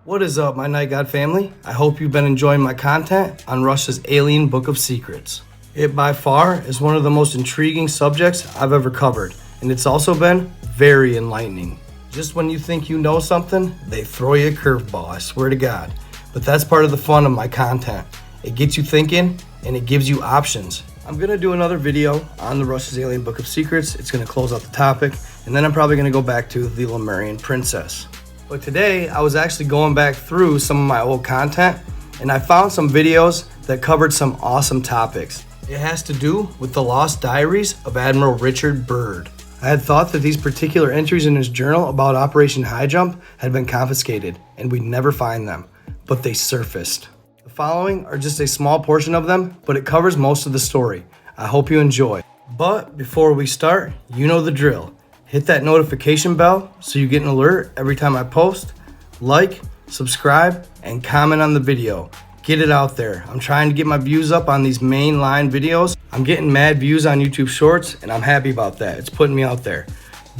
What is up, my Night God family? I hope you've been enjoying my content on Russia's Alien Book of Secrets. It by far is one of the most intriguing subjects I've ever covered, and it's also been very enlightening. Just when you think you know something, they throw you a curveball, I swear to God. But that's part of the fun of my content. It gets you thinking, and it gives you options. I'm going to do another video on the Russia's Alien Book of Secrets. It's going to close out the topic, and then I'm probably going to go back to the Lemurian Princess. But today, I was actually going back through some of my old content, and I found some videos that covered some awesome topics. It has to do with the lost diaries of Admiral Richard Byrd. I had thought that these particular entries in his journal about Operation High Jump had been confiscated, and we'd never find them, but they surfaced. The following are just a small portion of them, but it covers most of the story. I hope you enjoy. But before we start, you know the drill. Hit that notification bell so you get an alert every time I post. Like, subscribe, and comment on the video. Get it out there. I'm trying to get my views up on these mainline videos. I'm getting mad views on YouTube Shorts, and I'm happy about that. It's putting me out there.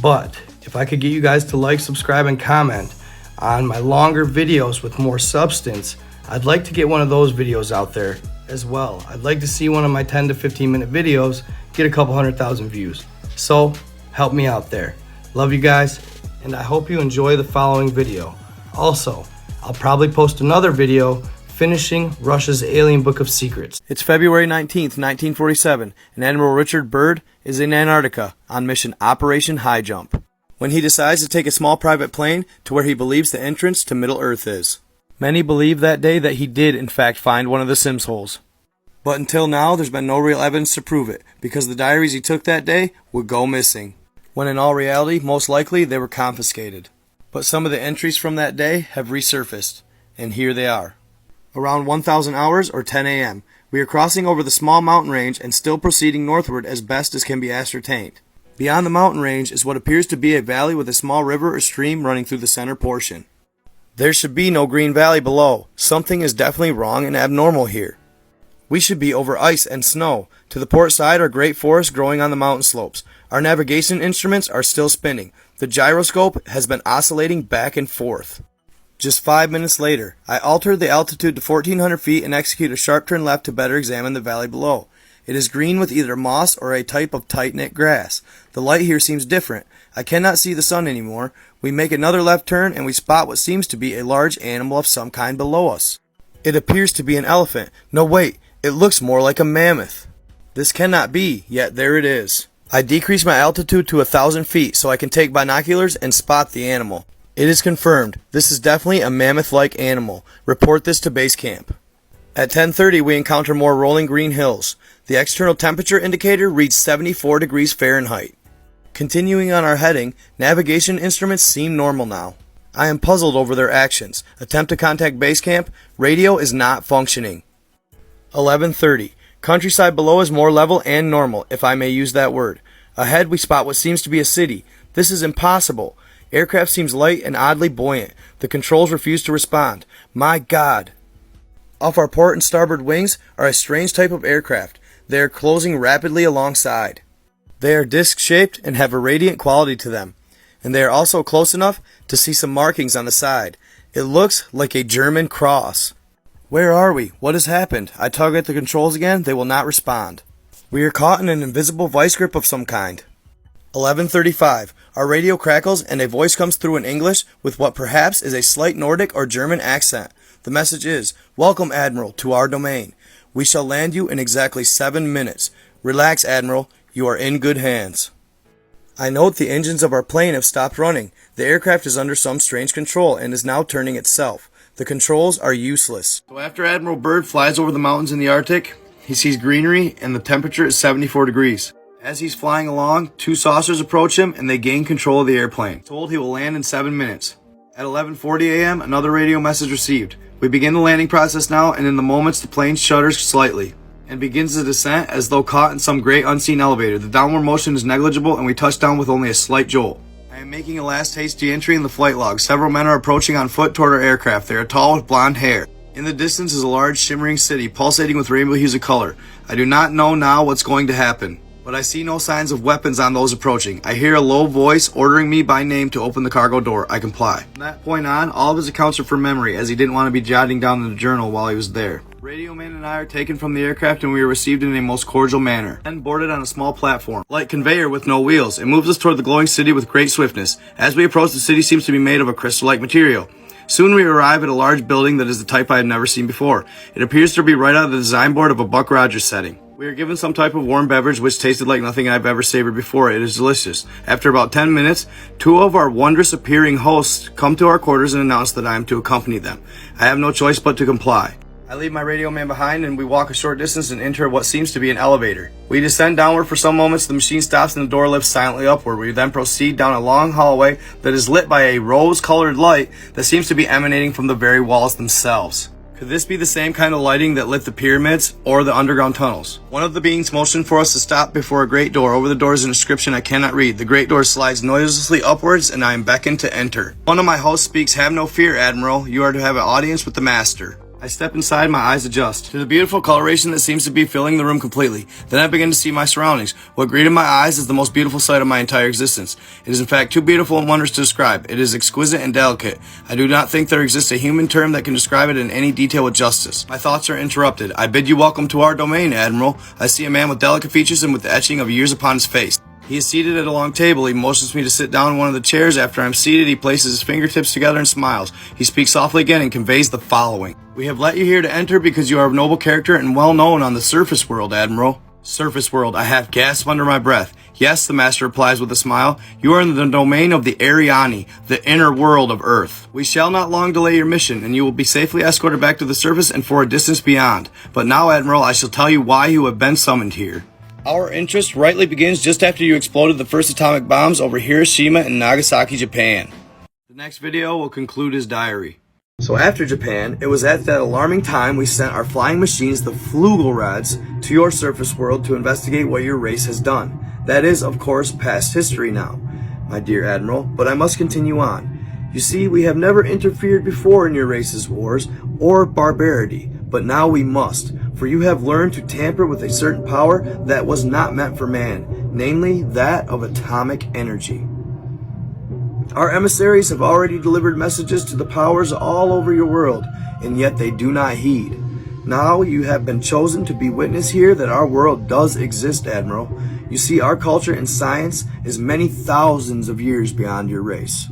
But if I could get you guys to like, subscribe, and comment on my longer videos with more substance, I'd like to get one of those videos out there as well. I'd like to see one of my 10 to 15 minute videos get a couple 100,000 views. So help me out there. Love you guys, and I hope you enjoy the following video. Also, I'll probably post another video finishing Russia's Alien Book of Secrets. It's February 19th, 1947, and Admiral Richard Byrd is in Antarctica on mission Operation High Jump, when he decides to take a small private plane to where he believes the entrance to Middle Earth is. Many believe that day that he did in fact find one of the Sims holes. But until now, there's been no real evidence to prove it, because the diaries he took that day would go missing, when in all reality, most likely, they were confiscated. But some of the entries from that day have resurfaced, and here they are. Around 1000 hours or 10 a.m., we are crossing over the small mountain range and still proceeding northward as best as can be ascertained. Beyond the mountain range is what appears to be a valley with a small river or stream running through the center portion. There should be no green valley below. Something is definitely wrong and abnormal here. We should be over ice and snow. To the port side are great forests growing on the mountain slopes. Our navigation instruments are still spinning. The gyroscope has been oscillating back and forth. Just 5 minutes later, I altered the altitude to 1400 feet and execute a sharp turn left to better examine the valley below. It is green with either moss or a type of tight-knit grass. The light here seems different. I cannot see the sun anymore. We make another left turn and we spot what seems to be a large animal of some kind below us. It appears to be an elephant. No, wait, it looks more like a mammoth. This cannot be, yet there it is. I decrease my altitude to 1000 feet so I can take binoculars and spot the animal. It is confirmed. This is definitely a mammoth-like animal. Report this to base camp. At 10:30 we encounter more rolling green hills. The external temperature indicator reads 74 degrees Fahrenheit. Continuing on our heading, navigation instruments seem normal now. I am puzzled over their actions. Attempt to contact base camp. Radio is not functioning. 11:30. Countryside below is more level and normal, if I may use that word. Ahead we spot what seems to be a city. This is impossible. Aircraft seems light and oddly buoyant. The controls refuse to respond. My God. Off our port and starboard wings are a strange type of aircraft. They are closing rapidly alongside. They are disc-shaped and have a radiant quality to them. And they are also close enough to see some markings on the side. It looks like a German cross. Where are we? What has happened? I tug at the controls again. They will not respond. We are caught in an invisible vice grip of some kind. 11:35. Our radio crackles and a voice comes through in English with what perhaps is a slight Nordic or German accent. The message is, "Welcome, Admiral, to our domain. We shall land you in exactly 7 minutes. Relax, Admiral. You are in good hands." I note the engines of our plane have stopped running. The aircraft is under some strange control and is now turning itself. The controls are useless. So after Admiral Byrd flies over the mountains in the Arctic, he sees greenery and the temperature is 74 degrees. As he's flying along, 2 saucers approach him and they gain control of the airplane. Told he will land in 7 minutes. At 11:40 a.m., another radio message received. We begin the landing process now, and in the moments the plane shudders slightly and begins the descent as though caught in some great unseen elevator. The downward motion is negligible and we touch down with only a slight jolt. I am making a last hasty entry in the flight log. Several men are approaching on foot toward our aircraft. They are tall with blonde hair. In the distance is a large shimmering city pulsating with rainbow hues of color. I do not know now what's going to happen, but I see no signs of weapons on those approaching. I hear a low voice ordering me by name to open the cargo door. I comply. From that point on, all of his accounts are from memory, as he didn't want to be jotting down in the journal while he was there. Radio man and I are taken from the aircraft and we are received in a most cordial manner. Then boarded on a small platform, light conveyor with no wheels. It moves us toward the glowing city with great swiftness. As we approach, the city seems to be made of a crystal-like material. Soon we arrive at a large building that is the type I had never seen before. It appears to be right out of the design board of a Buck Rogers setting. We are given some type of warm beverage which tasted like nothing I've ever savored before. It is delicious. After about 10 minutes, two of our wondrous appearing hosts come to our quarters and announce that I am to accompany them. I have no choice but to comply. I leave my radio man behind and we walk a short distance and enter what seems to be an elevator. We descend downward for some moments, the machine stops and the door lifts silently upward. We then proceed down a long hallway that is lit by a rose-colored light that seems to be emanating from the very walls themselves. Could this be the same kind of lighting that lit the pyramids or the underground tunnels? One of the beings motioned for us to stop before a great door. Over the door is an inscription I cannot read. The great door slides noiselessly upwards and I am beckoned to enter. One of my hosts speaks, "Have no fear, Admiral. You are to have an audience with the master." I step inside, my eyes adjust to the beautiful coloration that seems to be filling the room completely. Then I begin to see my surroundings. What greeted my eyes is the most beautiful sight of my entire existence. It is in fact too beautiful and wondrous to describe. It is exquisite and delicate. I do not think there exists a human term that can describe it in any detail with justice. My thoughts are interrupted. I bid you welcome to our domain, Admiral. I see a man with delicate features and with the etching of years upon his face. He is seated at a long table. He motions me to sit down in one of the chairs. After I'm seated, he places his fingertips together and smiles. He speaks softly again and conveys the following. "We have let you here to enter because you are of noble character and well known on the surface world, Admiral." Surface world, I half gasp under my breath. "Yes," the master replies with a smile. "You are in the domain of the Ariani, the inner world of Earth. We shall not long delay your mission, and you will be safely escorted back to the surface and for a distance beyond. But now, Admiral, I shall tell you why you have been summoned here. Our interest rightly begins just after you exploded the first atomic bombs over Hiroshima and Nagasaki, Japan." The next video will conclude his diary. So after Japan, it was at that alarming time we sent our flying machines, the Flugelrads, to your surface world to investigate what your race has done. That is, of course, past history now, my dear Admiral, but I must continue on. You see, we have never interfered before in your race's wars or barbarity, but now we must, for you have learned to tamper with a certain power that was not meant for man, namely that of atomic energy. Our emissaries have already delivered messages to the powers all over your world, and yet they do not heed. Now you have been chosen to be witness here that our world does exist, Admiral. You see, our culture and science is many thousands of years beyond your race.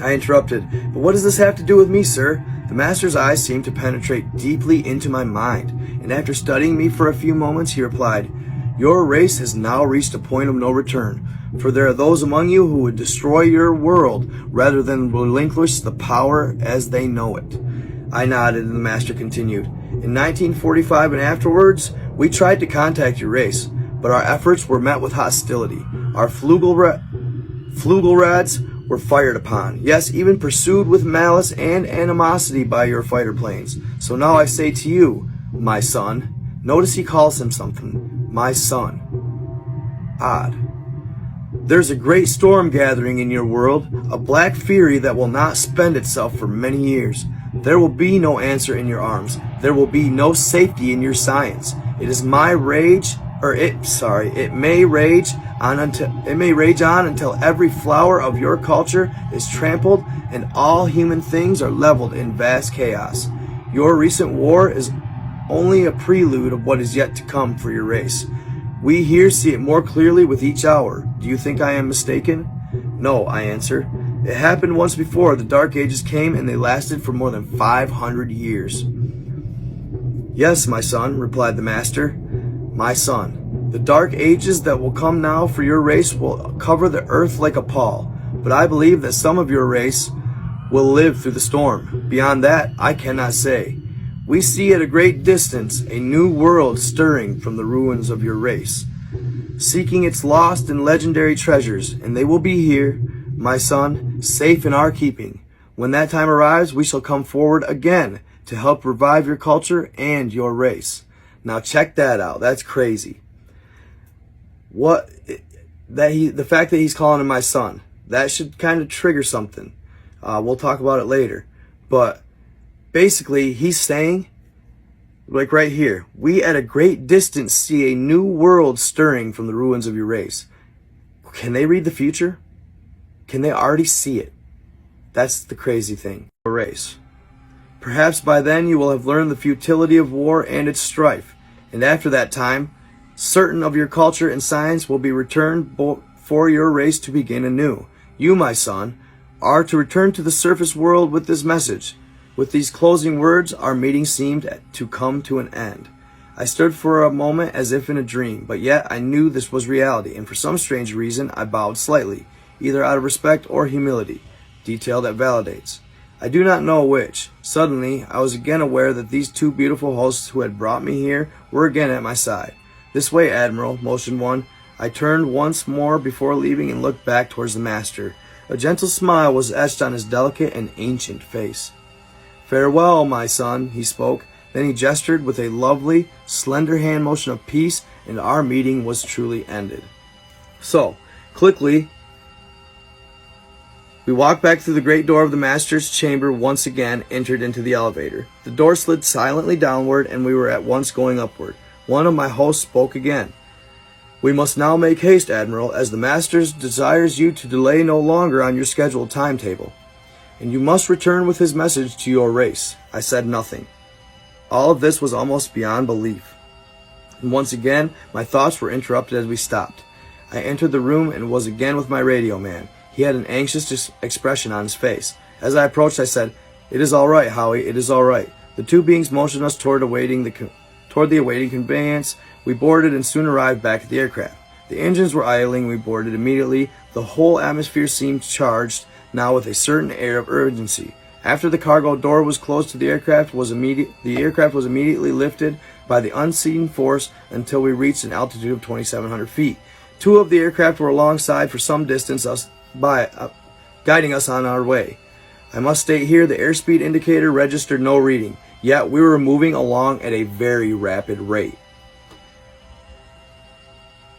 I interrupted, "But what does this have to do with me, sir?" The master's eyes seemed to penetrate deeply into my mind, and after studying me for a few moments, he replied, "Your race has now reached a point of no return, for there are those among you who would destroy your world rather than relinquish the power as they know it." I nodded, and the master continued, "In 1945 and afterwards, we tried to contact your race, but our efforts were met with hostility. Our Flugelrads were fired upon, yes, even pursued with malice and animosity by your fighter planes. So now I say to you, my son," notice he calls him something, my son. Odd. "There's a great storm gathering in your world, a black fury that will not spend itself for many years. There will be no answer in your arms. There will be no safety in your science. It is my rage, it may rage on until every flower of your culture is trampled and all human things are leveled in vast chaos. Your recent war is only a prelude of what is yet to come for your race. We here see it more clearly with each hour. Do you think I am mistaken?" "No," I answer. "It happened once before. The Dark Ages came and they lasted for more than 500 years. "Yes, my son," replied the master. "My son, the Dark Ages that will come now for your race will cover the earth like a pall, but I believe that some of your race will live through the storm. Beyond that, I cannot say. We see at a great distance a new world stirring from the ruins of your race, seeking its lost and legendary treasures, and they will be here, my son, safe in our keeping. When that time arrives, we shall come forward again to help revive your culture and your race." Now check that out. That's crazy. The fact that he's calling him my son, that should kind of trigger something. We'll talk about it later. But basically, he's saying Like right here, we at a great distance see a new world stirring from the ruins of your race. Can they read the future? Can they already see it? That's the crazy thing. A race. Perhaps by then you will have learned the futility of war and its strife, and after that time, certain of your culture and science will be returned for your race to begin anew. You, my son, are to return to the surface world with this message. With these closing words, our meeting seemed to come to an end. I stood for a moment as if in a dream, but yet I knew this was reality, and for some strange reason I bowed slightly, either out of respect or humility, detail that validates. I do not know which. Suddenly, I was again aware that these two beautiful hosts who had brought me here were again at my side. This way, Admiral, motioned one. I turned once more before leaving and looked back towards the master. A gentle smile was etched on his delicate and ancient face. Farewell, my son, he spoke. Then he gestured with a lovely, slender hand motion of peace, and our meeting was truly ended. So, quickly, we walked back through the great door of the master's chamber, once again entered into the elevator. The door slid silently downward, and we were at once going upward. One of my hosts spoke again. We must now make haste, Admiral, as the master desires you to delay no longer on your scheduled timetable. And you must return with his message to your race. I said nothing. All of this was almost beyond belief. And once again, my thoughts were interrupted as we stopped. I entered the room and was again with my radio man. He had an anxious expression on his face. As I approached, I said, "It is all right, Howie, it is all right." The two beings motioned us toward the awaiting conveyance. We boarded and soon arrived back at the aircraft. The engines were idling, we boarded immediately. The whole atmosphere seemed charged now with a certain air of urgency. After the cargo door was closed to the aircraft was immediately lifted by the unseen force until we reached an altitude of 2,700 feet. Two of the aircraft were alongside for some distance guiding us on our way. I must state here the airspeed indicator registered no reading, yet we were moving along at a very rapid rate.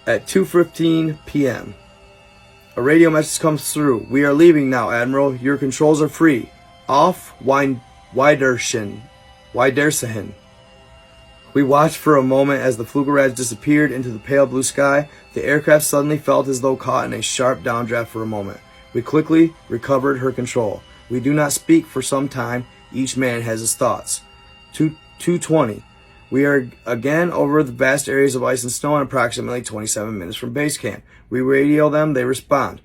At 2:15 p.m., a radio message comes through. "We are leaving now, Admiral. Your controls are free. Auf Wiedersehen." We watched for a moment as the Fluggerät disappeared into the pale blue sky. The aircraft suddenly felt as though caught in a sharp downdraft for a moment. We quickly recovered her control. We do not speak for some time. Each man has his thoughts. 2:20. We are again over the vast areas of ice and snow and approximately 27 minutes from base camp. We radio them, they respond.